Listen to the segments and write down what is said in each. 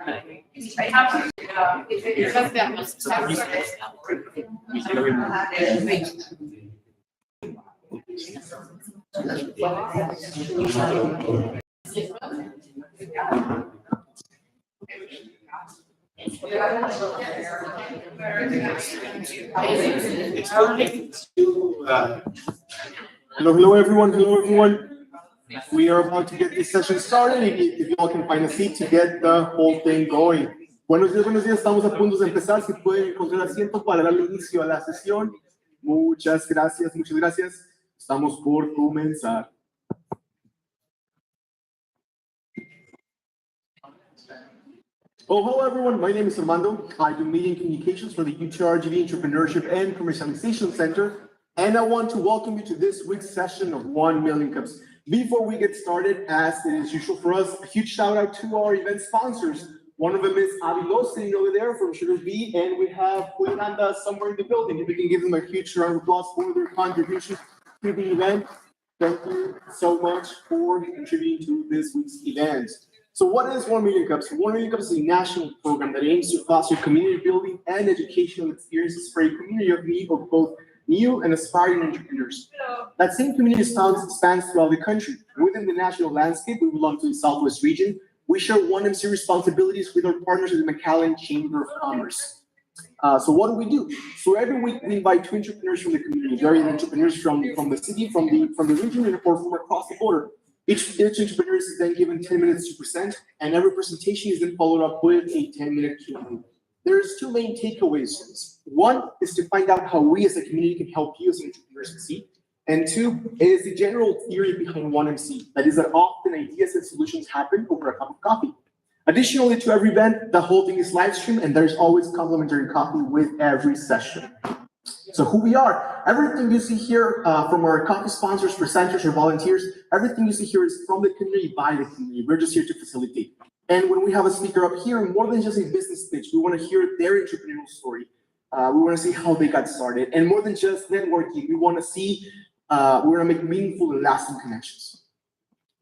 Hello, everyone. Hello, everyone. We are about to get this session started. If you all can find a seat to get the whole thing going. Buenos días, buenos días. Estamos a punto de empezar. Si pueden encontrar asiento para darle inicio a la sesión. Muchas gracias, muchas gracias. Estamos por comenzar. Oh, hello everyone. My name is Armando. I do media and communications for the UTRGV Entrepreneurship and Commercialization Center. And I want to welcome you to this week's session of 1 Million Cups. Before we get started, as it is usual for us, a huge shout out to our event sponsors. One of them is Avilo, sitting over there from Sugar B, and we have Juliana somewhere in the building. If we can give them a huge round of applause for their contribution to the event. Thank you so much for contributing to this week's event. So what is 1 Million Cups? 1 Million Cups is a national program that aims to foster community building and educational experiences for a community of both new and aspiring entrepreneurs. That same community spans throughout the country. Within the national landscape, we belong to the Southwest region. We share 1MC responsibilities with our partners at the McAllen Chamber of Commerce. So what do? So every week we invite 2 entrepreneurs from the community, varying entrepreneurs from the city, from the region, and or from across the border. Each entrepreneur is then given 10 minutes to present, and every presentation is then followed up with a 10-minute Q&A. There's 2 main takeaways from this. 1 is to find out how we as a community can help you as an entrepreneur succeed. And 2 is the general theory behind 1MC. That is that often ideas and solutions happen over a cup of coffee. Additionally, to every event, the whole thing is live streamed, and there's always complimentary coffee with every session. So who we are, everything you see here from our coffee sponsors, presenters, or volunteers, everything you see here is from the community, by the community. We're just here to facilitate. And when we have a speaker up here, more than just a business pitch, we want to hear their entrepreneurial story. We want to see how they got started. And more than just networking, we want to see, we want to make meaningful and lasting connections.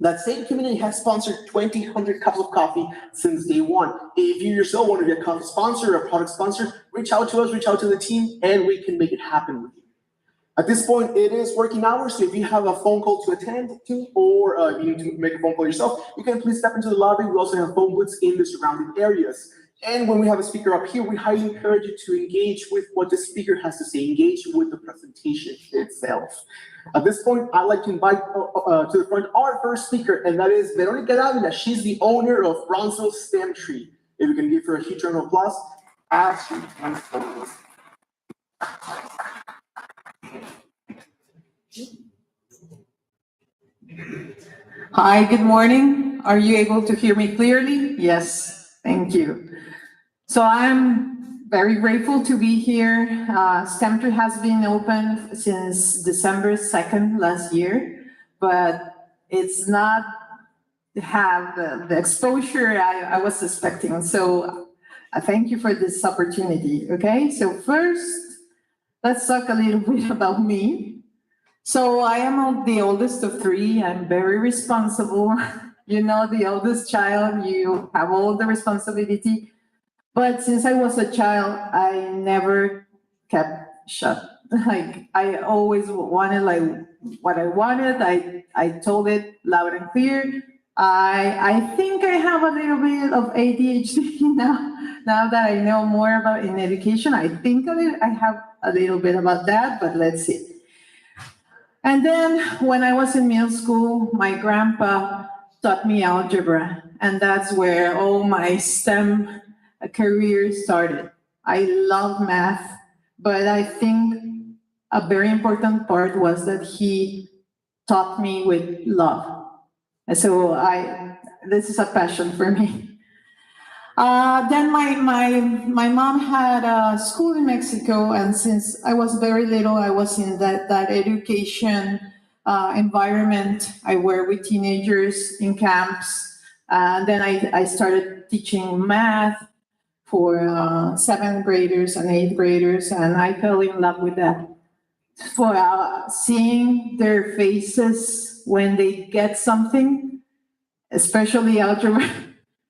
That same community has sponsored 2,000 cups of coffee since day 1. If you yourself want to be a coffee sponsor or a product sponsor, reach out to us, reach out to the team, and we can make it happen with you. At this point, it is working hours, so if you have a phone call to attend to, or you need to make a phone call yourself, you can please step into the lobby. We also have phone booths in the surrounding areas. And when we have a speaker up here, we highly encourage you to engage with what the speaker has to say, engage with the presentation itself. At this point, I'd like to invite to the front our first speaker, and that is Veronica Davila. She's the owner of Brownsville STEM Tree. If we can give her a huge round of applause. As she comes forward. Hi, good morning. Are you able to hear me clearly? Yes, thank you. So I'm very grateful to be here. STEM Tree has been open since December 2nd last year, but it's not have the exposure I was expecting. So I thank you for this opportunity, okay? So first, let's talk a little bit about me. So I am the oldest of 3. I'm very responsible. You know, the oldest child, you have all the responsibility. But since I was a child, I never kept shut. Like, I always wanted what I wanted. I told it loud and clear. I think I have a little bit of ADHD now that I know more about in education. I think I have a little bit about that, but let's see. And then when I was in middle school, my grandpa taught me algebra, and that's where all my STEM career started. I love math, but I think a very important part was that he taught me with love. And so this is a passion for me. Then my mom had a school in Mexico, and since I was very little, I was in that education environment. I worked with teenagers in camps. Then I started teaching math for 7th graders and 8th graders, and I fell in love with that. For seeing their faces when they get something, especially algebra,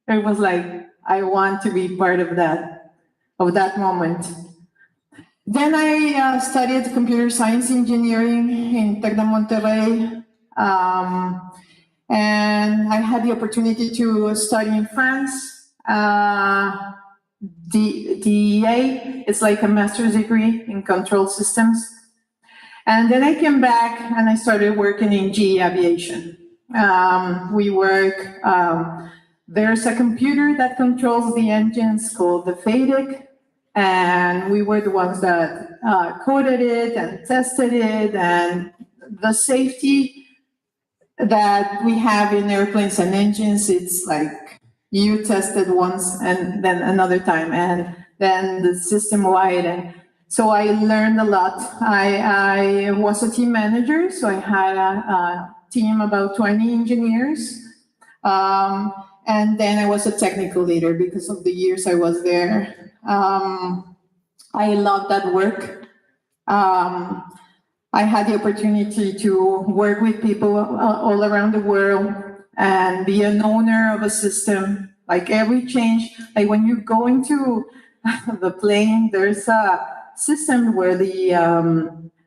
it was like I want to be part of that moment. Then I studied computer science engineering in Tec de Monterrey. And I had the opportunity to study in France. DEA is like a master's degree in control systems. And then I came back and I started working in GE Aviation. There's a computer that controls the engines called the FADEC, and we were the ones that coded it and tested it, and the safety that we have in airplanes and engines, it's like you test it once and then another time, and then the system-wide. And so I learned a lot. I was a team manager, so I had a team about 20 engineers. And then I was a technical leader because of the years I was there. I loved that work. I had the opportunity to work with people all around the world and be an owner of a system. Like every change, like when you go into the plane, there's a system where the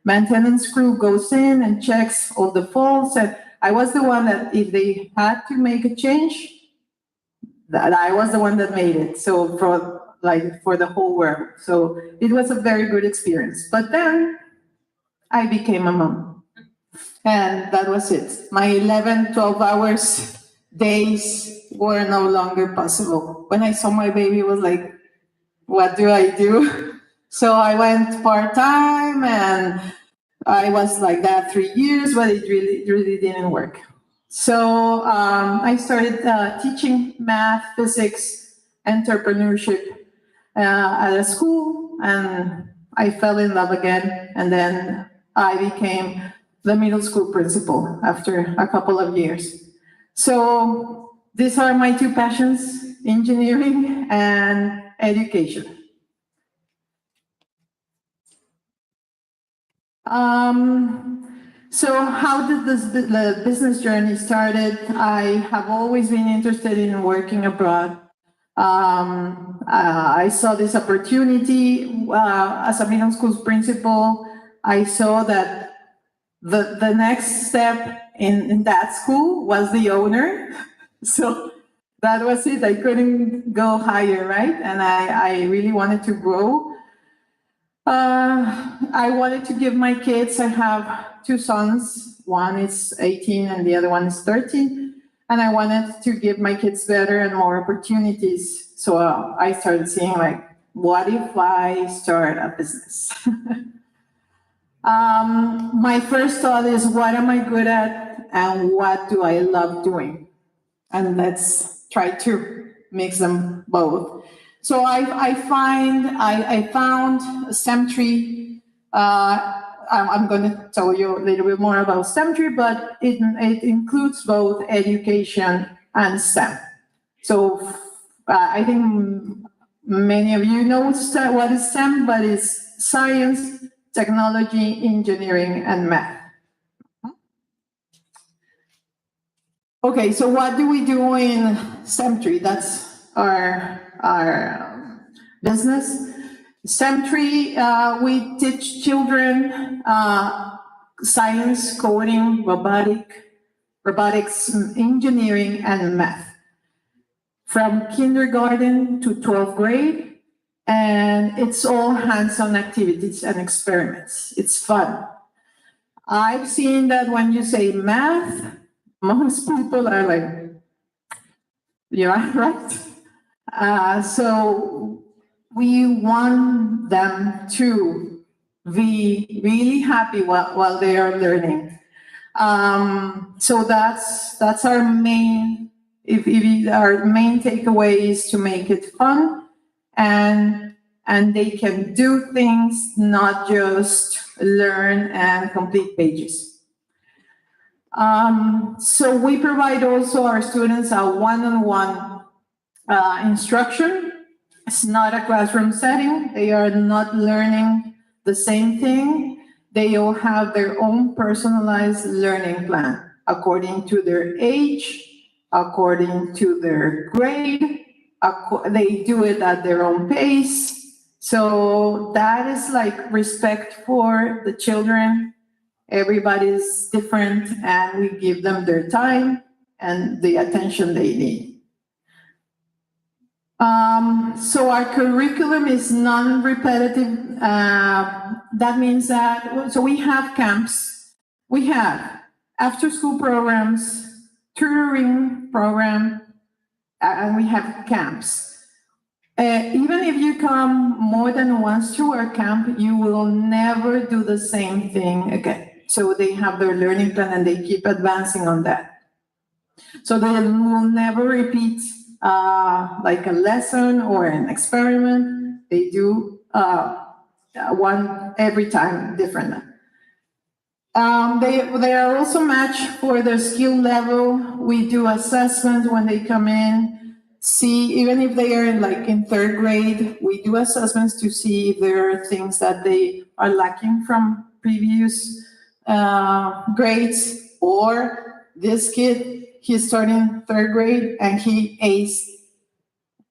maintenance crew goes in and checks all the faults. And I was the one that if they had to make a change, that I was the one that made it. So for the whole world. So it was a very good experience. But then I became a mom. And that was it. My 11, 12 hours days were no longer possible. When I saw my baby, it was like, what do I do? So I went part-time, and I was like that 3 years, but it really didn't work. So I started teaching math, physics, entrepreneurship at a school, and I fell in love again. And then I became the middle school principal after a couple of years. So these are my two passions, engineering and education. So how did the business journey started? I have always been interested in working abroad. I saw this opportunity as a middle school principal. I saw that the next step in that school was the owner. So that was it. I couldn't go higher, right? And I really wanted to grow. I wanted to give my kids, I have two sons. One is 18 and the other one is 13. And I wanted to give my kids better and more opportunities. So I started seeing like, what if I start a business? My first thought is, what am I good at and what do I love doing? And let's try to mix them both. So I found STEMtree. I'm going to tell you a little bit more about STEMtree, but it includes both education and STEM. So I think many of you know what is STEM, but it's science, technology, engineering, and math. Okay, so what do we do in STEMtree? That's our business. STEMtree, we teach children science, coding, robotics, engineering, and math. From kindergarten to 12th grade, and it's all hands-on activities and experiments. It's fun. I've seen that when you say math, most people are like, yeah, right? So we want them to be really happy while they are learning. So that's our main, our main takeaway is to make it fun, and they can do things, not just learn and complete pages. So we provide also our students a one-on-one instruction. It's not a classroom setting. They are not learning the same thing. They all have their own personalized learning plan according to their age, according to their grade, They do it at their own pace. So that is like respect for the children. Everybody's different, and we give them their time and the attention they need. So our curriculum is non-repetitive. That means that, so we have camps, we have after-school programs, tutoring program, and we have camps. Even if you come more than once to our camp, you will never do the same thing again. So they have their learning plan and they keep advancing on that. So they will never repeat like a lesson or an experiment. They do one every time different. They are also matched for their skill level. We do assessments when they come in. See, even if they are in third grade, we do assessments to see if there are things that they are lacking from previous grades, or this kid, he's starting third grade and he aced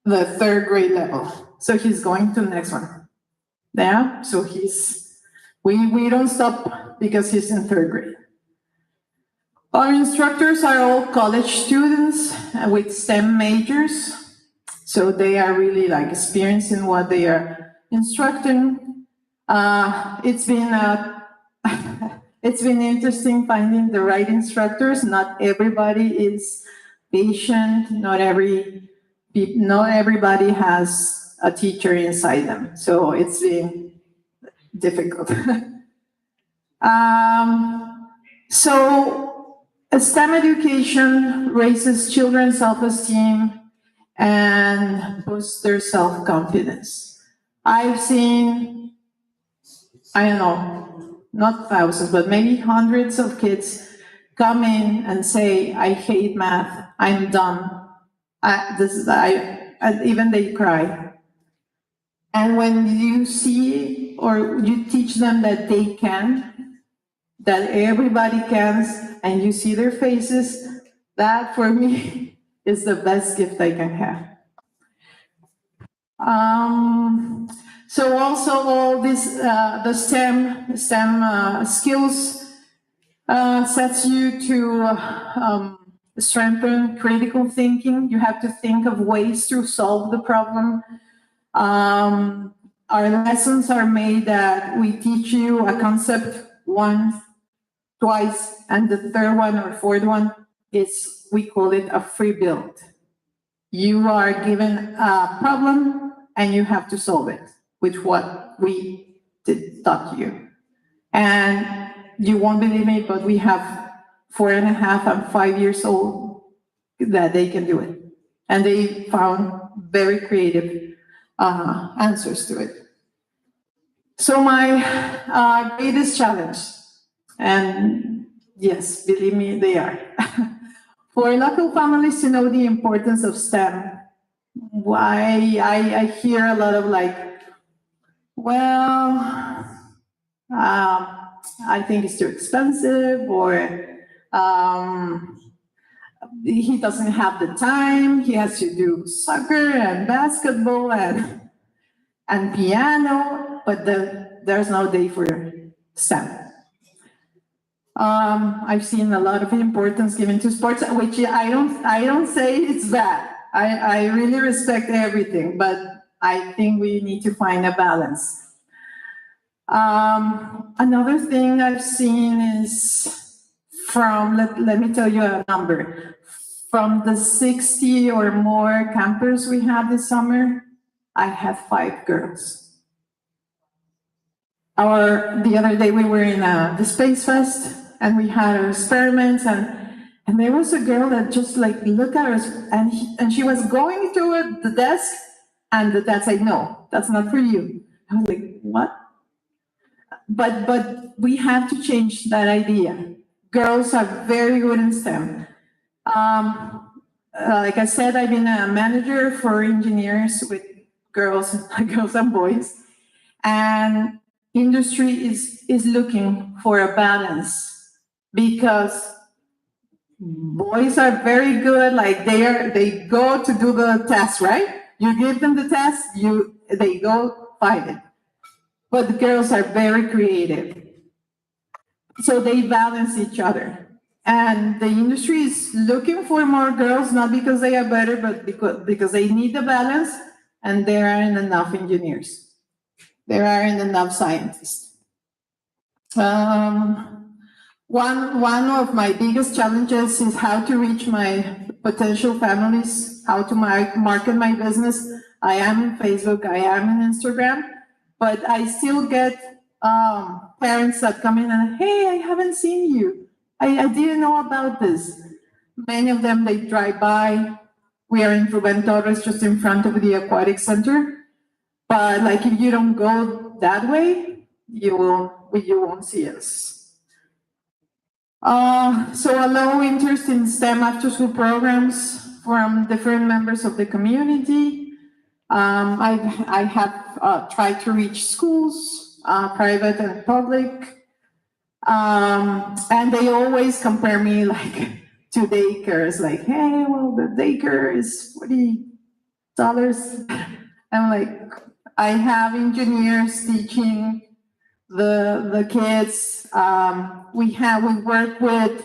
the third grade level. So he's going to the next one. Yeah, so we don't stop because he's in third grade. Our instructors are all college students with STEM majors. So they are really experienced in what they are instructing. It's been it's been interesting finding the right instructors. Not everybody is patient. Not everybody has a teacher inside them. So it's been difficult. So STEM education raises children's self-esteem and boosts their self-confidence. I've seen, I don't know, not thousands, but maybe hundreds of kids come in and say, I hate math, I'm dumb, and even they cry. And when you see or you teach them that they can, that everybody can, and you see their faces, that for me is the best gift I can have. So also all this, the STEM skills sets you to strengthen critical thinking. You have to think of ways to solve the problem. Our lessons are made that we teach you a concept once, twice, and the third one or fourth one is, we call it a free build. You are given a problem and you have to solve it with what we taught you. And you won't believe me, but we have 4.5 and 5 years old that they can do it. And they found very creative answers to it. So my greatest challenge, and yes, believe me, they are, for local families to know the importance of STEM. Why I hear a lot of well, I think it's too expensive, or he doesn't have the time, he has to do soccer and basketball and piano, but there's no day for STEM. I've seen a lot of importance given to sports, which I don't say it's bad. I really respect everything, but I think we need to find a balance. Another thing I've seen is let me tell you a number. From the 60 or more campers we had this summer, I had 5 girls. The other day we were in the Space Fest and we had our experiments, and there was a girl that just looked at us, and she was going to the desk, and the dad said, no, that's not for you. I was like, what? But we have to change that idea. Girls are very good in STEM. Like I said, I've been a manager for engineers with girls and boys, and industry is looking for a balance, because boys are very good, they go to do the test, right? you give them the test, they go find it. But the girls are very creative. So they balance each other. And the industry is looking for more girls, not because they are better, but because they need the balance, and there aren't enough engineers. There aren't enough scientists. One of my biggest challenges is how to reach my potential families, how to market my business. I am in Facebook, I am in Instagram, but I still get parents that come in and, hey, I haven't seen you. I didn't know about this. Many of them, they drive by. We are in Rubén Torres, just in front of the aquatic center. But like, if you don't go that way, you won't see us. So a low interest in STEM after-school programs from different members of the community. I have tried to reach schools, private and public, and they always compare me like to daycares, like, hey, well, the daycare is $40. I'm like, I have engineers teaching the kids. We work with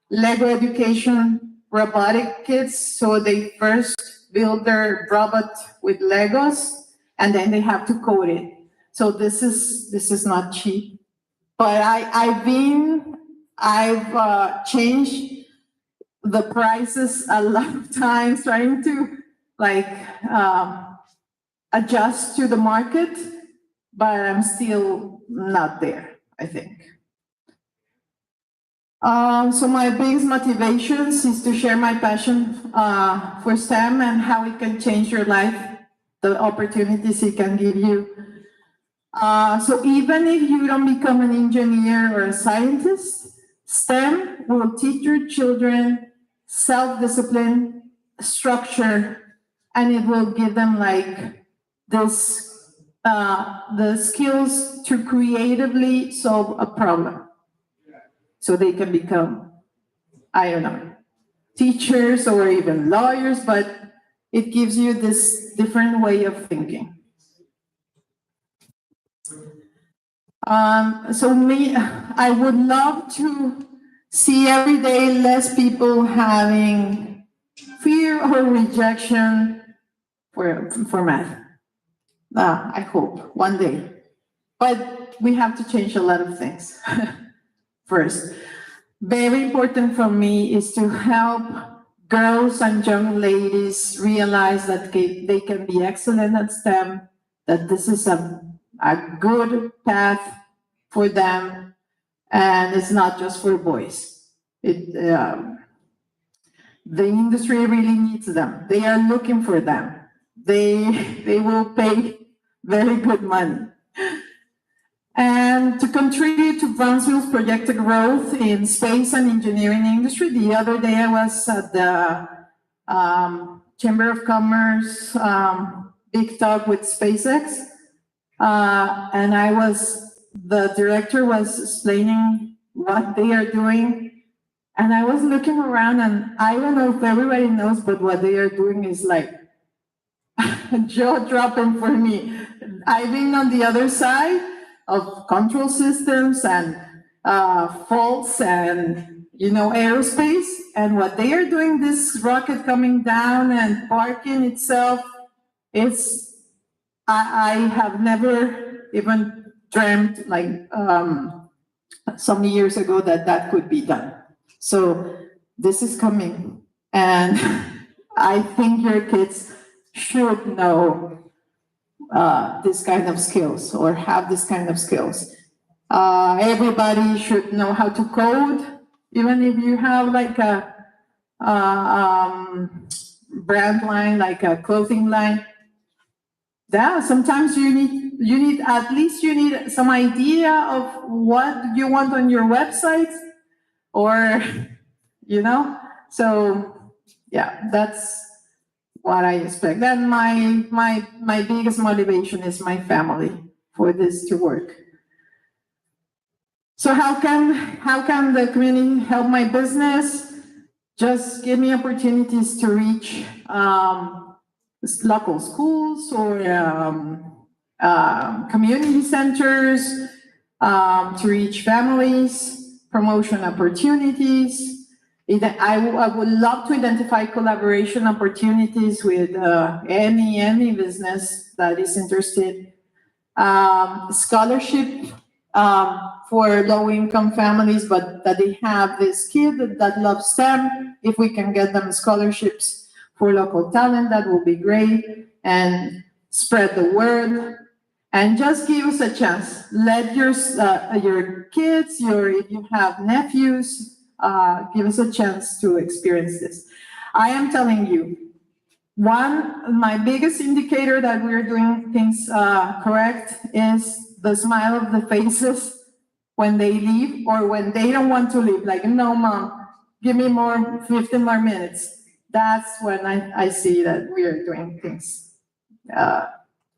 Lego education robotic kids, so they first build their robot with Legos, and then they have to code it. So this is not cheap. But I've changed the prices a lot of times, trying to like adjust to the market, but I'm still not there, I think. So my biggest motivations is to share my passion for STEM and how it can change your life, the opportunities it can give you. So even if you don't become an engineer or a scientist, STEM will teach your children self-discipline, structure, and it will give them like this, the skills to creatively solve a problem. So they can become, I don't know, teachers or even lawyers, but it gives you this different way of thinking. I would love to see every day less people having fear or rejection for math. I hope one day. But we have to change a lot of things. First, very important for me is to help girls and young ladies realize that they can be excellent at STEM, that this is a good path for them, and it's not just for boys. The industry really needs them. They are looking for them. They will pay very good money. And to contribute to Brownsville's projected growth in space and engineering industry, the other day I was at the Chamber of Commerce big talk with SpaceX, and the director was explaining what they are doing, and I was looking around, and I don't know if everybody knows, but what they are doing is like jaw-dropping for me. I've been on the other side of control systems and faults and, aerospace. And what they are doing, this rocket coming down and parking itself, I have never even dreamt, like some years ago, that could be done. So this is coming. And I think your kids should know this kind of skills or have this kind of skills. Everybody should know how to code, even if you have like a brand line, like a clothing line. Yeah, sometimes you need some idea of what you want on your website, or so yeah, that's what I expect. And my biggest motivation is my family for this to work. So how can the community help my business? Just give me opportunities to reach local schools or community centers to reach families, promotion opportunities. I would love to identify collaboration opportunities with any business that is interested. Scholarship for low-income families, but that they have this kid that loves STEM. If we can get them scholarships for local talent, that will be great. And spread the word. And just give us a chance. Let your kids, if you have nephews, give us a chance to experience this. I am telling you, my biggest indicator that we're doing things correct is the smile of the faces when they leave or when they don't want to leave. Like, no, mom, give me 15 more minutes. That's when I see that we are doing things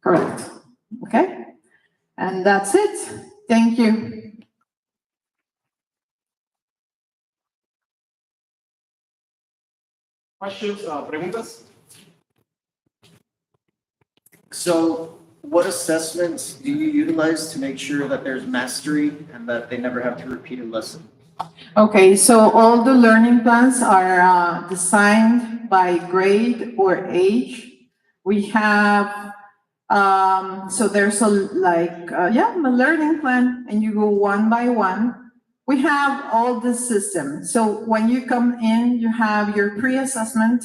correct. Okay? And that's it. Thank you. Questions, preguntas? So what assessments do you utilize to make sure that there's mastery and that they never have to repeat a lesson? Okay, so all the learning plans are designed by grade or age. We have, so there's a learning plan, and you go one by one. We have all the systems. So when you come in, you have your pre-assessment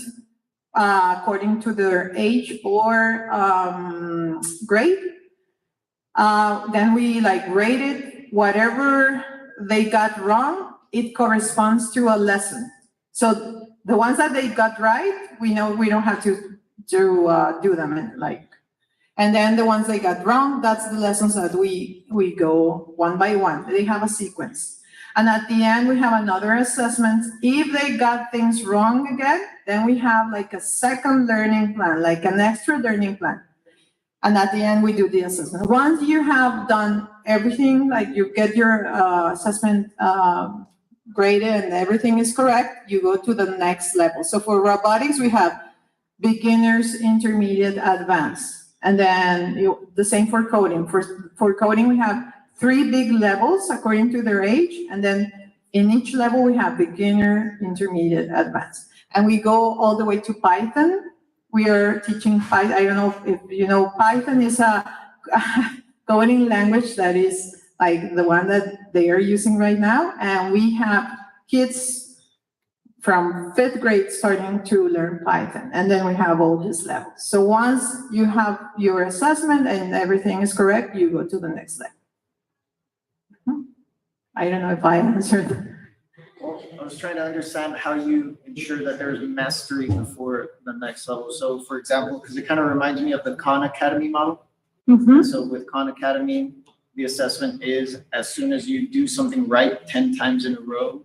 according to their age or grade. Then we grade it, whatever they got wrong, it corresponds to a lesson. So the ones that they got right, we know we don't have to do them and then the ones they got wrong, that's the lessons that we go one by one. They have a sequence. And at the end, we have another assessment. If they got things wrong again, then we have a second learning plan, like an extra learning plan. And at the end, we do the assessment. Once you have done everything, you get your assessment graded and everything is correct, you go to the next level. So for robotics, we have beginners, intermediate, advanced. And then the same for coding. For coding, we have 3 big levels according to their age. And then in each level, we have beginner, intermediate, advanced. And we go all the way to Python. We are teaching Python. I don't know if you know, Python is a coding language that is the one that they are using right now. And we have kids from 5th grade starting to learn Python. And then we have all these levels. So once you have your assessment and everything is correct, you go to the next level. I don't know if I answered. Well, I was trying to understand how you ensure that there's mastery before the next level. So for example, because it kind of reminds me of the Khan Academy model. Mm-hmm. So with Khan Academy, the assessment is as soon as you do something right 10 times in a row,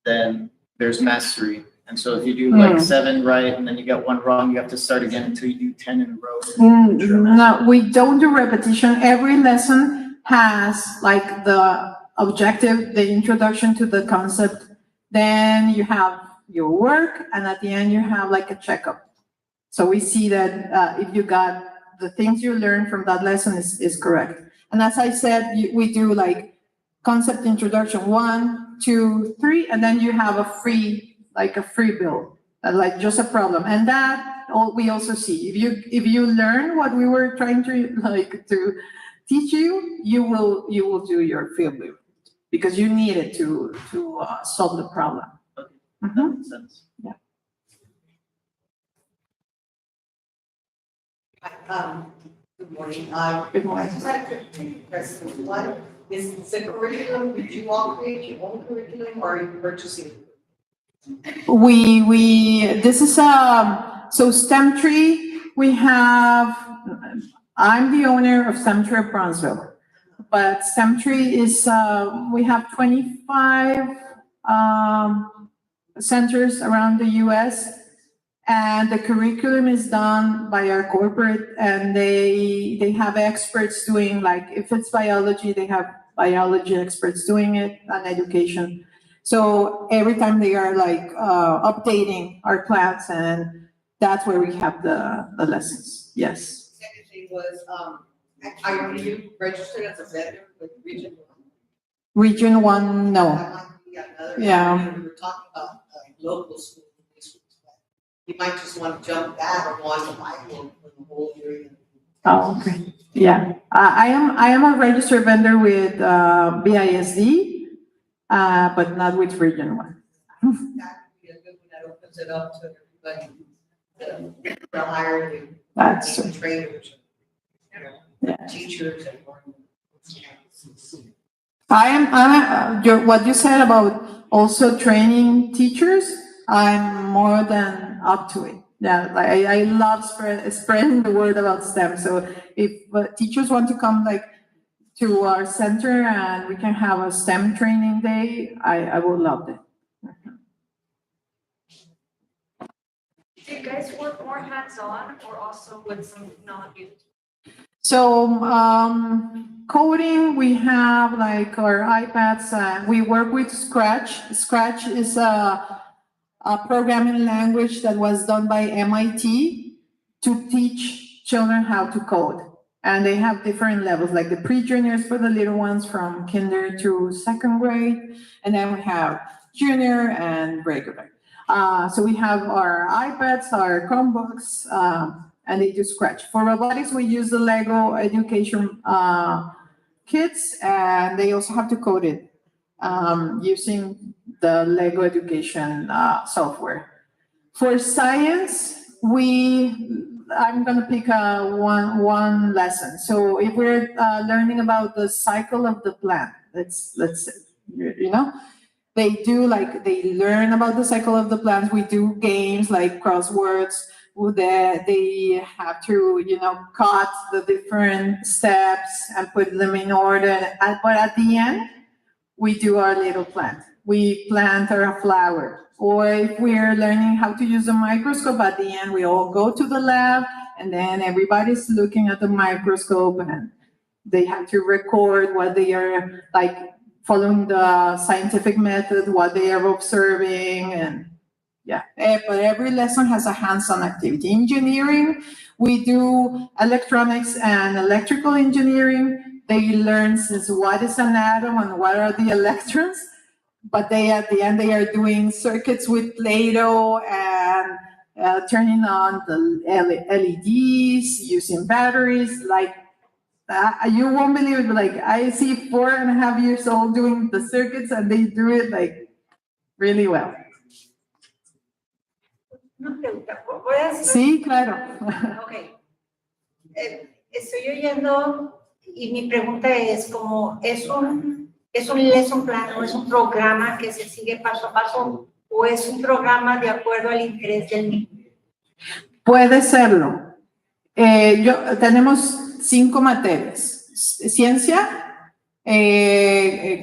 then there's mastery. And so if you do 7 right and then you get 1 wrong, you have to start again until you do 10 in a row. No, we don't do repetition. Every lesson has the objective, the introduction to the concept. Then you have your work, and at the end you have a checkup. So we see that if you got the things you learned from that lesson is correct. And as I said, we do concept introduction 1, 2, 3, and then you have a free build, just a problem. And that we also see. If you learn what we were trying to teach you, you will do your field build because you need it to solve the problem. Okay, that makes sense. Yeah. Good morning. Good morning. I just had a quick question. What is the curriculum? Did you all create your own curriculum or are you purchasing? This is so STEM Tree. I'm the owner of STEM Tree of Bronzeville, but STEM Tree is we have 25 centers around the U.S. And the curriculum is done by our corporate, and they have experts doing if it's biology, they have biology experts doing it, and education. So every time they are updating our plans, and That's where we have the lessons, yes. Second thing was, are you registered as a vendor with Region One? Region 1, no. That might be another. Yeah. We were talking about local school districts, but you might just want to jump that or want to buy one for the whole area. Oh, okay. Yeah, I am a registered vendor with BISD, but not with Region 1. That would be a good one that opens it up to everybody to hire the That's true. trainers, Yeah. teachers and. What you said about also training teachers, I'm more than up to it. Yeah, like I love spreading the word about STEM. So if teachers want to come like to our center and we can have a STEM training day, I would love it. Do you guys work more hands-on or also with some technology? So coding, we have like our iPads. We work with Scratch. Scratch is a programming language that was done by MIT to teach children how to code. And they have different levels, like the pre-juniors for the little ones from kinder to second grade. And then we have junior and regular. So we have our iPads, our Chromebooks, and they do Scratch. For robotics, we use the Lego education kits, and they also have to code it using the Lego education software. For science, I'm going to pick one lesson. So if we're learning about the cycle of the plant, let's they learn about the cycle of the plants. We do games like crosswords. They have to, cut the different steps and put them in order. But at the end, we do our little plant. We plant our flower. Or if we're learning how to use a microscope, at the end, we all go to the lab, and then everybody's looking at the microscope, and they have to record what they are, like, following the scientific method, what they are observing, and yeah. But every lesson has a hands-on activity. Engineering, we do electronics and electrical engineering. They learn what is an atom and what are the electrons. But at the end, they are doing circuits with Play-Doh and turning on the LEDs, using batteries. Like, you won't believe it, but like I see 4.5 years old doing the circuits, and they do it like really well. Una pregunta, ¿puedes? Sí, claro. Ok. Estoy oyendo y mi pregunta es como, ¿es un lesson plan o es un programa que se sigue paso a paso o es un programa de acuerdo al interés del niño? Puede serlo. Tenemos 5 materias: ciencia,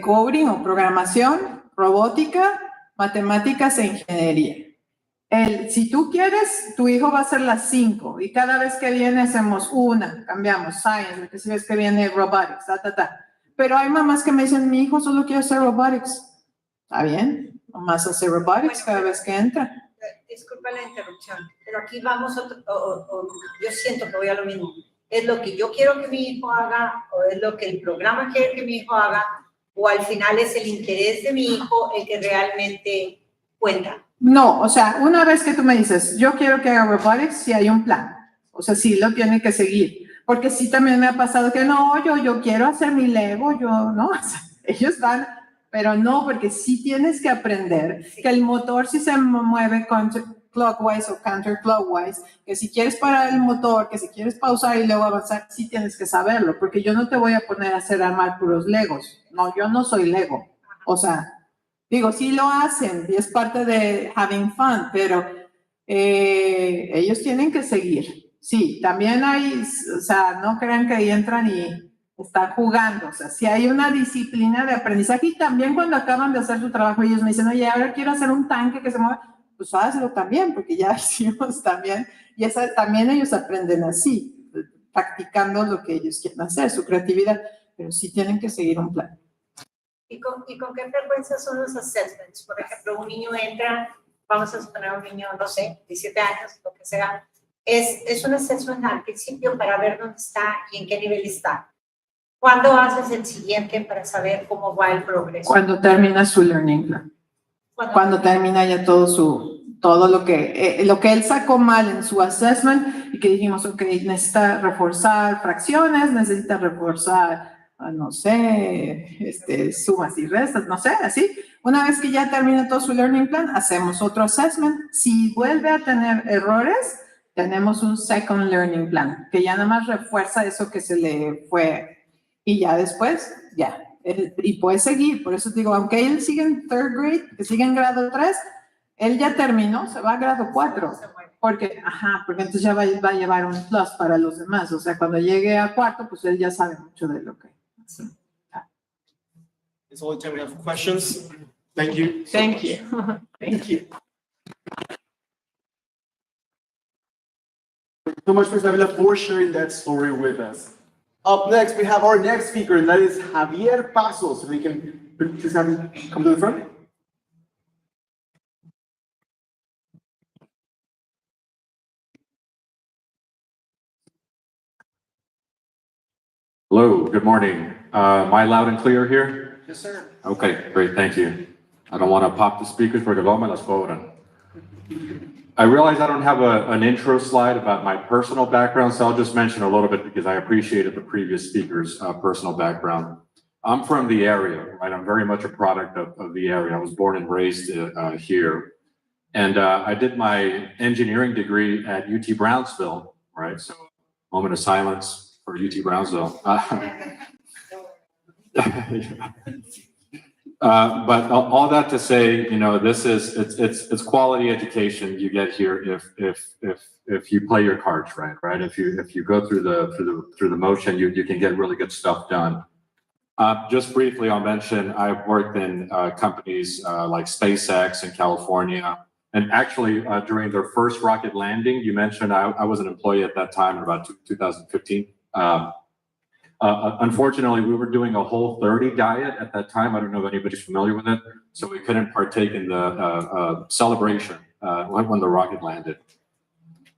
coding o programación, robótica, matemáticas e ingeniería. Si tú quieres, tu hijo va a hacer las 5 y cada vez que viene hacemos una, cambiamos science, la vez que viene robotics, Pero hay mamás que me dicen, mi hijo solo quiere hacer robotics. ¿Está bien? Nomás hace robotics cada vez que entra. Disculpa la interrupción, pero aquí vamos, yo siento que voy a lo mismo. ¿Es lo que yo quiero que mi hijo haga o es lo que el programa quiere que mi hijo haga o al final es el interés de mi hijo el que realmente cuenta? No, o sea, una vez que tú me dices, yo quiero que haga robotics, sí hay un plan. O sea, sí lo tiene que seguir. Porque sí también me ha pasado que no, yo quiero hacer mi Lego, no, o sea, ellos van, pero no, porque sí tienes que aprender que el motor sí se mueve clockwise o counterclockwise, que si quieres parar el motor, que si quieres pausar y luego avanzar, sí tienes que saberlo, porque yo no te voy a poner a hacer armar puros Legos. No, yo no soy Lego. O sea, digo, sí lo hacen y es parte de having fun, pero ellos tienen que seguir. Sí, también hay, o sea, no crean que ahí entran y están jugando. O sea, sí hay una disciplina de aprendizaje y también cuando acaban de hacer su trabajo ellos me dicen, oye, ahora quiero hacer un tanque que se mueva. Pues hazlo también, porque ya hicimos también. Y también ellos aprenden así, practicando lo que ellos quieren hacer, su creatividad. Pero sí tienen que seguir un plan. ¿Y con qué frecuencia son los assessments? Por ejemplo, un niño entra vamos a suponer un niño, no sé, 17 años, lo que sea, es un assessment al principio para ver dónde está y en qué nivel está. ¿Cuándo haces el siguiente para saber cómo va el progreso? Cuando termina su learning plan. Cuando termina ya todo lo que él sacó mal en su assessment y que dijimos, ok, necesita reforzar fracciones, necesita reforzar, no sé, sumas y restas, no sé, así. Una vez que ya termina todo su learning plan, hacemos otro assessment. Si vuelve a tener errores, tenemos un second learning plan, que ya nada más refuerza eso que se le fue. Y ya después, ya. Y puede seguir, por eso digo, aunque él sigue en third grade, que sigue en grado 3, él ya terminó, se va a grado 4, porque entonces ya va a llevar un plus para los demás, o sea, cuando llegue a cuarto, pues él ya sabe mucho de lo que. It's all the time we have for questions. Thank you. Thank you. Thank you. Thank you so much, Ms. Avila, for sharing that story with us. Up next, we have our next speaker, and that is Javier Pasos. We can please have him come to the front. Hello, good morning. Am I loud and clear here? Yes, sir. Okay, great, thank you. I don't want to pop the speakers porque luego me las cobran. I realize I don't have an intro slide about my personal background, so I'll just mention a little bit because I appreciated the previous speaker's personal background. I'm from the area, right? I'm very much a product of the area. I was born and raised here. And I did my engineering degree at UT Brownsville, right? So moment of silence for UT Brownsville. But all that to say, you know, it's quality education you get here if you play your cards right? If you go through the motion, you can get really good stuff done. Just briefly, I'll mention I've worked in companies like SpaceX in California, and actually during their first rocket landing, you mentioned I was an employee at that time in about 2015. Unfortunately, we were doing a Whole30 diet at that time. I don't know if anybody's familiar with it. So we couldn't partake in the celebration when the rocket landed.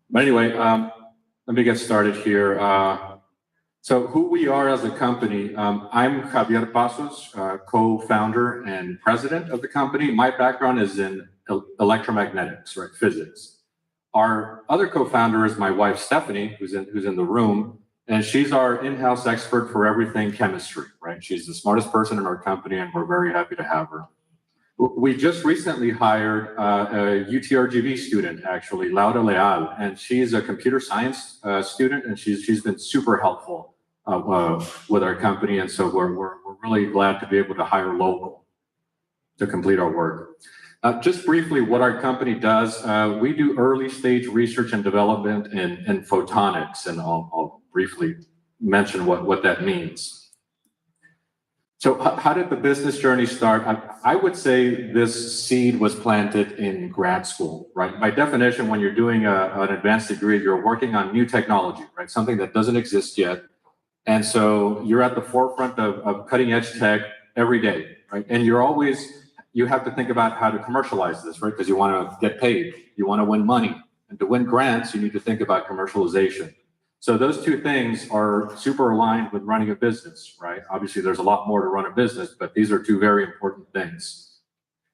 But anyway, let me get started here. So who we are as a company, I'm Javier Pasos, co-founder and president of the company. My background is in electromagnetics, right, physics. Our other co-founder is my wife, Stephanie, who's in the room. And she's our in-house expert for everything chemistry, right? She's the smartest person in our company, and we're very happy to have her. We just recently hired a UTRGV student, actually, Laura Leal, and she's a computer science student, and she's been super helpful with our company, and so we're really glad to be able to hire local to complete our work. Just briefly, what our company does, we do early stage research and development in photonics, and I'll briefly mention what that means. So how did the business journey start? I would say this seed was planted in grad school, right? By definition, when you're doing an advanced degree, you're working on new technology, right? Something that doesn't exist yet. And so you're at the forefront of cutting edge tech every day, right? And you have to think about how to commercialize this, right? Because you want to get paid, you want to win money. And to win grants, you need to think about commercialization. So those two things are super aligned with running a business, right? Obviously, there's a lot more to run a business, but these are two very important things.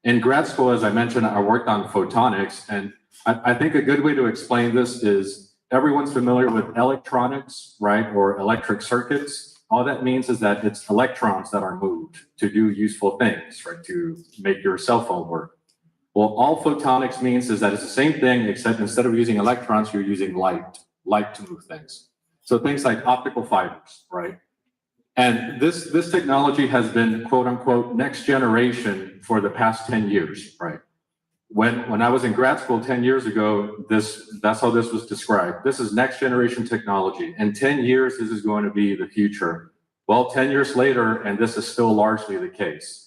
In grad school, as I mentioned, I worked on photonics, and I think a good way to explain this is everyone's familiar with electronics, right? Or electric circuits. All that means is that it's electrons that are moved to do useful things, right? To make your cell phone work. Well, all photonics means is that it's the same thing, except instead of using electrons, you're using light to move things. So things like optical fibers, right? And this technology has been, quote unquote, next generation for the past 10 years, right? When I was in grad school 10 years ago, that's how this was described. This is next generation technology. In 10 years, this is going to be the future. Well, 10 years later, and this is still largely the case.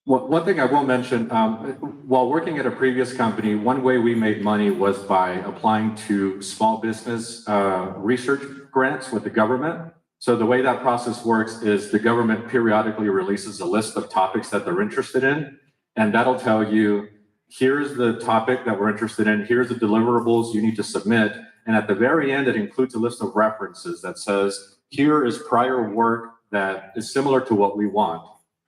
One thing I will mention, while working at a previous company, one way we made money was by applying to small business research grants with the government. So the way that process works is the government periodically releases a list of topics that they're interested in. And that'll tell you, here's the topic that we're interested in, here's the deliverables you need to submit. And at the very end, it includes a list of references that says, here is prior work that is similar to what we want.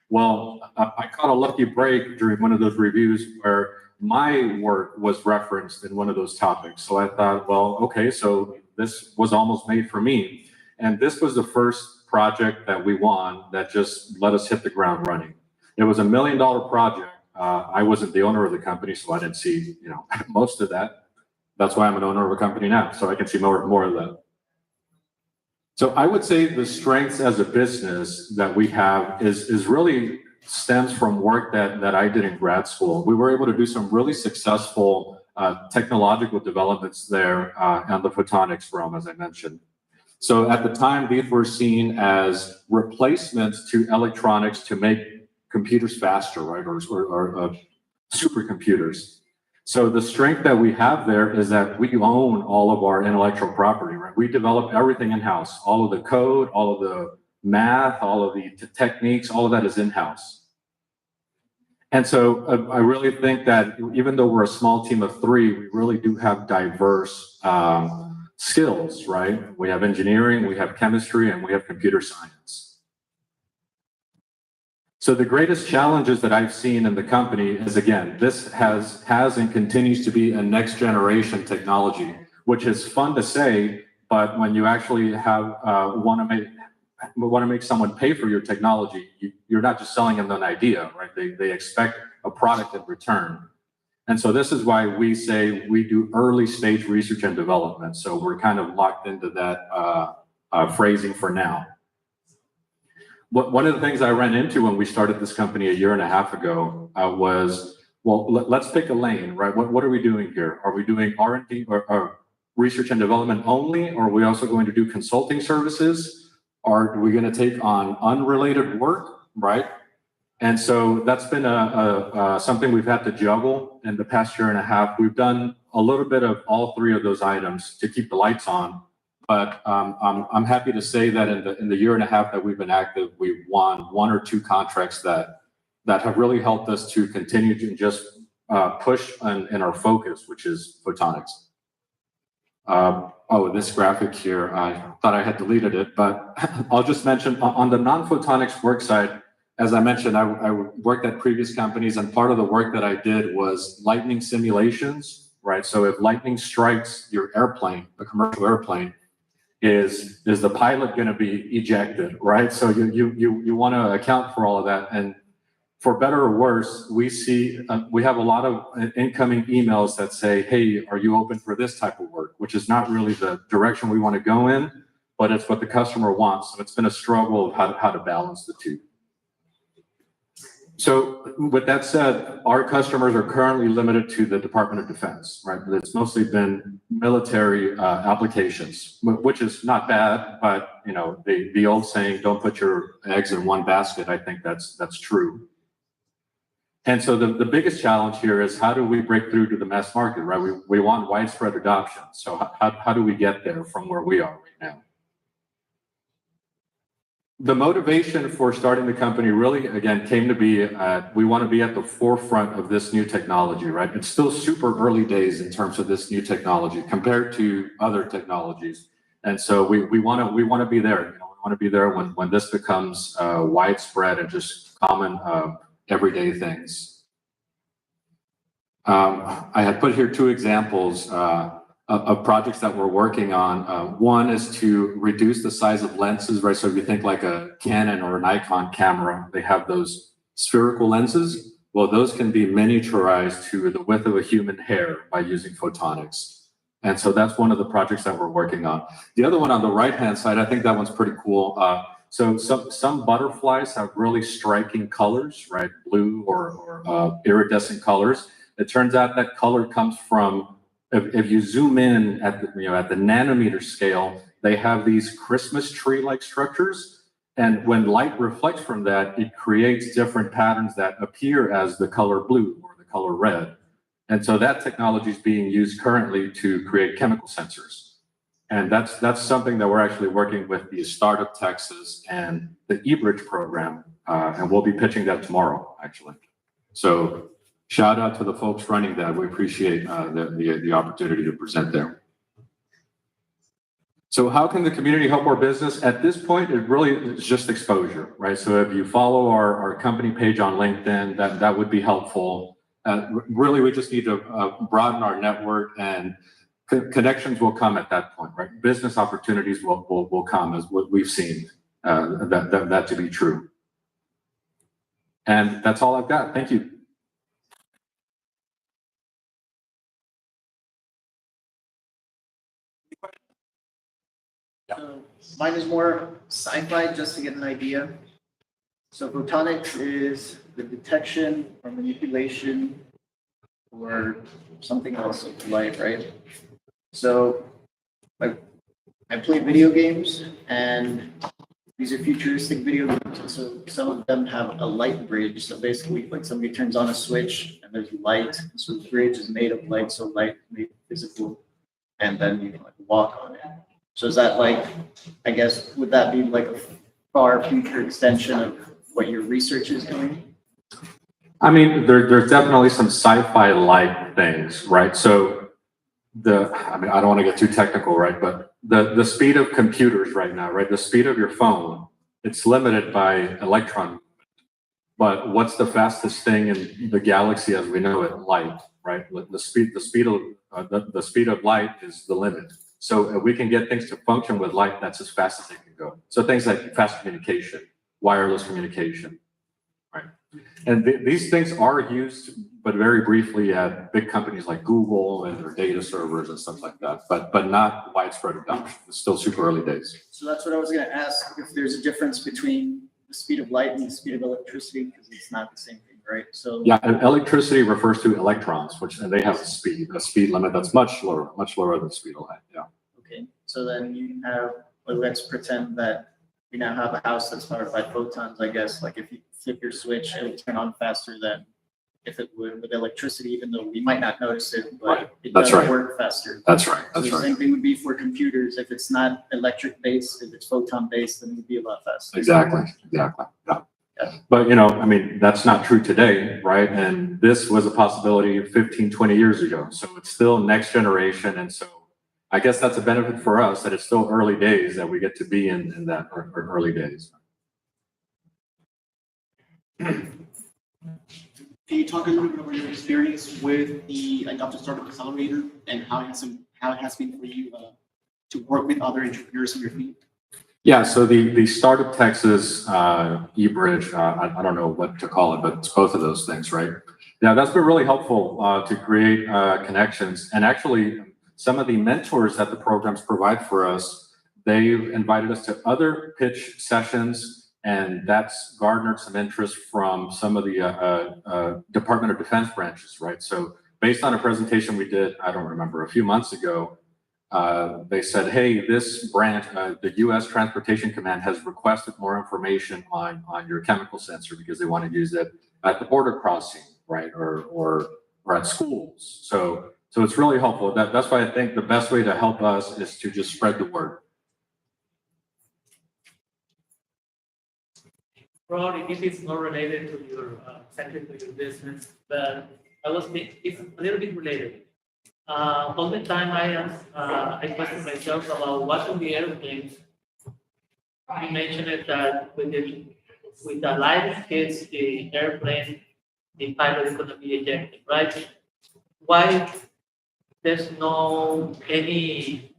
Well, I caught a lucky break during one of those reviews where my work was referenced in one of those topics. So I thought, well, okay, so this was almost made for me. And this was the first project that we won that just let us hit the ground running. It was $1 million project. I wasn't the owner of the company, so I didn't see, most of that. That's why I'm an owner of a company now, so I can see more of that. So I would say the strengths as a business that we have is really stems from work that I did in grad school. We were able to do some really successful technological developments there on the photonics realm, as I mentioned. So at the time, these were seen as replacements to electronics to make computers faster, right, or supercomputers. So the strength that we have there is that we own all of our intellectual property, right? We develop everything in-house, all of the code, all of the math, all of the techniques, all of that is in-house. And so I really think that even though we're a small team of 3, we really do have diverse skills, right? We have engineering, we have chemistry, and we have computer science. So the greatest challenges that I've seen in the company is, again, this has and continues to be a next generation technology, which is fun to say, but when you actually have want to make someone pay for your technology, you're not just selling them an idea, right? They expect a product in return. And so this is why we say we do early stage research and development. So we're kind of locked into that phrasing for now. One of the things I ran into when we started this company 1.5 years ago was, well, let's pick a lane, right? What are we doing here? Are we doing R&D or research and development only? Or are we also going to do consulting services? Are we going to take on unrelated work, right? And so that's been something we've had to juggle in the past 1.5 years. We've done a little bit of all 3 of those items to keep the lights on. But I'm happy to say that in the 1.5 years that we've been active, we've won 1 or 2 contracts that have really helped us to continue to just push in our focus, which is photonics. This graphic here, I thought I had deleted it, but I'll just mention on the non-photonics work side, as I mentioned, I worked at previous companies, and part of the work that I did was lightning simulations, right? So if lightning strikes your airplane, a commercial airplane, is the pilot going to be ejected, right? So you want to account for all of that. And for better or worse, we have a lot of incoming emails that say, hey, are you open for this type of work? Which is not really the direction we want to go in, but it's what the customer wants. So it's been a struggle of how to balance the two. So with that said, our customers are currently limited to the Department of Defense, right? It's mostly been military applications, which is not bad, but the old saying, don't put your eggs in one basket, I think that's true. And so the biggest challenge here is how do we break through to the mass market, right? We want widespread adoption. So how do we get there from where we are right now? The motivation for starting the company really, again, came to be, we want to be at the forefront of this new technology, right? It's still super early days in terms of this new technology compared to other technologies. And so we want to be there. We want to be there when this becomes widespread and just common everyday things. I had put here 2 examples of projects that we're working on. One is to reduce the size of lenses, right? So if you think like a Canon or an Nikon camera, they have those spherical lenses. Well, those can be miniaturized to the width of a human hair by using photonics. And so that's one of the projects that we're working on. The other one on the right-hand side, I think that one's pretty cool. So some butterflies have really striking colors, right? Blue or iridescent colors. It turns out that color comes from, if you zoom in at the nanometer scale, they have these Christmas tree-like structures. And when light reflects from that, it creates different patterns that appear as the color blue or the color red. And so that technology is being used currently to create chemical sensors. And that's something that we're actually working with the Startup Texas and the eBridge program. And we'll be pitching that tomorrow, actually. So shout out to the folks running that. We appreciate the opportunity to present there. So how can the community help our business? At this point, it really is just exposure, right? So if you follow our company page on LinkedIn, that would be helpful. Really, we just need to broaden our network, and connections will come at that point, right? Business opportunities will come, as what we've seen that to be true. And that's all I've got. Thank you. So mine is more sci-fi, just to get an idea. So photonics is the detection or manipulation or something else of light, right? So I play video games, and these are futuristic video games. And so some of them have a light bridge. So basically, like somebody turns on a switch and there's light. And so the bridge is made of light, so light is made physical, and then you can like walk on it. So is that like, I guess, would that be like a far future extension of what your research is doing? I mean, there's definitely some sci-fi-like things, right? So I mean, I don't want to get too technical, right? But the speed of computers right now, right? The speed of your phone, it's limited by electron. But what's the fastest thing in the galaxy as we know it? Light, right? The speed of light is the limit. So if we can get things to function with light, that's as fast as they can go. So things like fast communication, wireless communication, right? And these things are used, but very briefly at big companies like Google and their data servers and stuff like that, but not widespread adoption. It's still super early days. So that's what I was going to ask, if there's a difference between the speed of light and the speed of electricity, because it's not the same thing, right? So yeah, and electricity refers to electrons, and they have a speed limit that's much lower than the speed of light. Yeah. okay, so then you have, well, let's pretend that we now have a house that's powered by photons, I guess. Like if you flip your switch, it'll turn on faster than if it would with electricity, even though we might not notice it, but Right. it That's does right. work faster. That's right. So That's the right. same thing would be for computers. If it's not electric based, if it's photon based, then it would be a lot faster. Exactly. Yeah. But, I mean, that's not true today, right? And this was a possibility 15, 20 years ago. So it's still next generation. And so I guess that's a benefit for us, that it's still early days, that we get to be in that early days. Can you talk a little bit about your experience with the Adopted Startup Accelerator and how it has been for you to work with other entrepreneurs in your field? Yeah, so the Startup Texas e-bridge, I don't know what to call it, but it's both of those things, right? Yeah, that's been really helpful to create connections. And actually, some of the mentors that the programs provide for us, they've invited us to other pitch sessions, and that's garnered some interest from some of the Department of Defense branches, right? So based on a presentation we did, I don't remember, a few months ago, they said, hey, this branch, the U.S. Transportation Command has requested more information on your chemical sensor because they want to use it at the border crossing, right, or at schools. So it's really helpful. That's why I think the best way to help us is to just spread the word. Probably this is not related to your exactly to your business, but I was thinking it's a little bit related. All the time I question myself about what on the airplanes. You mentioned it that with the light hits the airplane, the pilot is going to be ejected, right? Why there's no any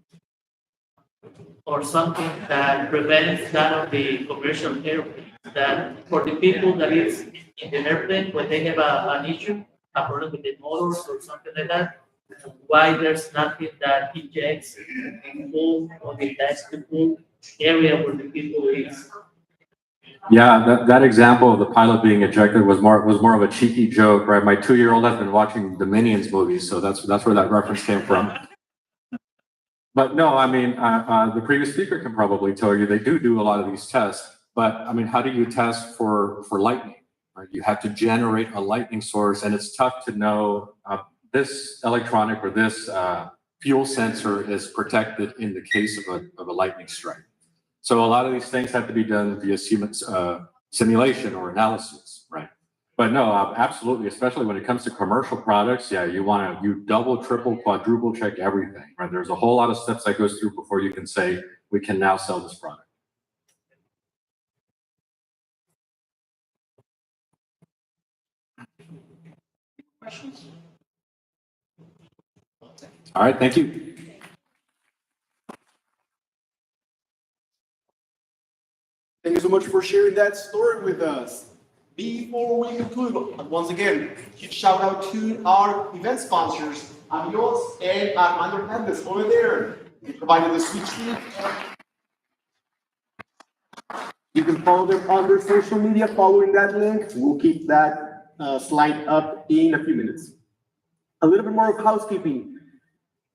or something that prevents that of the commercial airplane? That for the people that is in the airplane, when they have an issue, a problem with the motors or something like that, why there's nothing that ejects the full or the full area where the people is. Yeah, that example of the pilot being ejected was more of a cheeky joke, right? My 2-year-old has been watching the Minions movies, so that's where that reference came from. But no, I mean, the previous speaker can probably tell you they do a lot of these tests. But I mean, how do you test for lightning? Right? You have to generate a lightning source, and it's tough to know this electronic or this fuel sensor is protected in the case of a lightning strike. So a lot of these things have to be done via simulation or analysis, right? But no, absolutely, especially when it comes to commercial products, yeah, you double, triple, quadruple check everything, right? There's a whole lot of steps that goes through before you can say, we can now sell this product. Questions? All right, thank you. Thank you so much for sharing that story with us. Before we conclude, once again, huge shout out to our event sponsors, Amigos and Armando Hernandez over there. They provided the sweet treat. You can follow them on their social media following that link. We'll keep that slide up in a few minutes. A little bit more of housekeeping.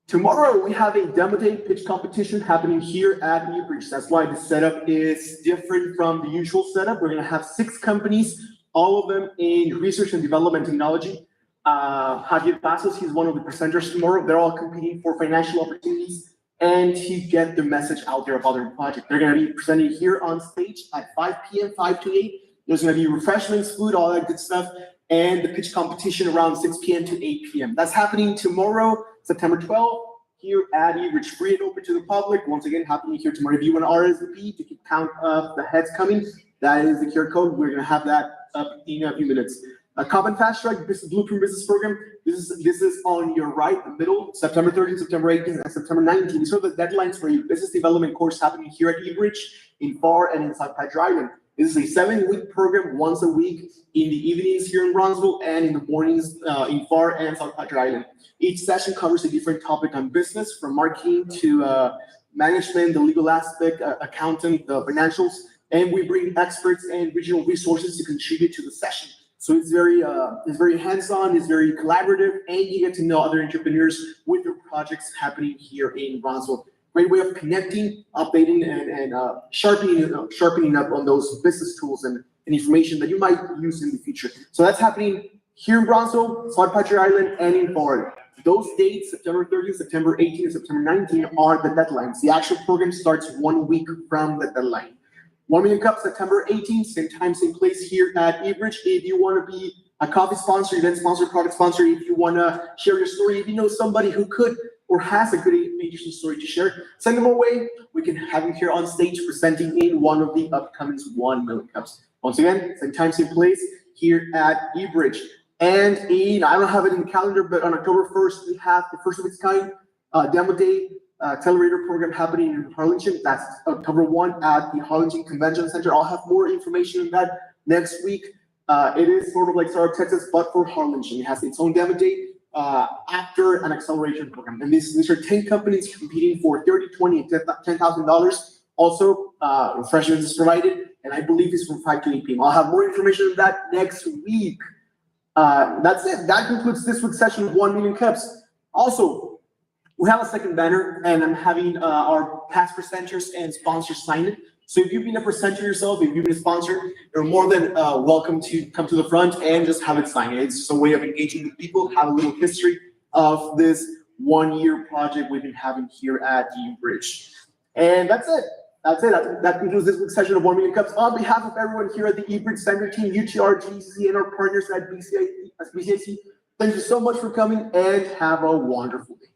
Tomorrow, we have a demo day pitch competition happening here at Newbridge. That's why the setup is different from the usual setup. We're going to have 6 companies, all of them in research and development technology. Javier Pasos, he's one of the presenters tomorrow. They're all competing for financial opportunities and to get the message out there about their project. They're going to be presenting here on stage at 5 p.m., 5 to 8. There's going to be refreshments, food, all that good stuff, and the pitch competition around 6 p.m. to 8 p.m. That's happening tomorrow, September 12th, here at Newbridge, free and open to the public. Once again, happening here tomorrow. If you want to RSVP to keep count of the heads coming, that is the QR code. We're going to have that up in a few minutes. A Common Fast Track Business Blueprint Business Program. This is on your right, the middle, September 13th, September 18th, and September 19th. These are the deadlines for your business development course happening here at Newbridge, in FAR, and in South Padre Island. This is a 7-week program, once a week in the evenings here in Bronzeville and in the mornings in FAR and South Padre Island. Each session covers a different topic on business, from marketing to management, the legal aspect, accounting, the financials, and we bring experts and regional resources to contribute to the session. So it's very hands-on, it's very collaborative, and you get to know other entrepreneurs with their projects happening here in Bronzeville. Great way of connecting, updating, and sharpening up on those business tools and information that you might use in the future. So that's happening here in Bronzeville, South Padre Island, and in Florida. Those dates, September 30th, September 18th, and September 19th, are the deadlines. The actual program starts 1 week from the deadline. 1 Million Cup, September 18th, same time, same place here at Newbridge. If you want to be a coffee sponsor, event sponsor, product sponsor, if you want to share your story, if you know somebody who could or has a good aviation story to share, send them away. We can have him here on stage presenting in one of the upcoming 1 Million Cups. Once again, same time, same place here at Newbridge. And I don't have it in the calendar, but on October 1st, we have the first of its kind demo day accelerator program happening in Harlingen. That's October 1 at the Harlingen Convention Center. I'll have more information on that next week. It is sort of like Startup Texas, but for Harlingen. It has its own demo day after an acceleration program. And these are 10 companies competing for $30, $20, and $10,000. Also, refreshments is provided, and I believe it's from 5 to 8 p.m. I'll have more information on that next week. That's it. That concludes this week's session of 1 Million Cups. Also, we have a second banner, and I'm having our past presenters and sponsors sign it. So if you've been a presenter yourself, if you've been a sponsor, you're more than welcome to come to the front and just have it signed. It's just a way of engaging with people, have a little history of this 1-year project we've been having here at Newbridge. And that's it. That concludes this week's session of 1 Million Cups. On behalf of everyone here at the Newbridge Center team, UTR, GCC, and our partners at BCIC, thank you so much for coming and have a wonderful day.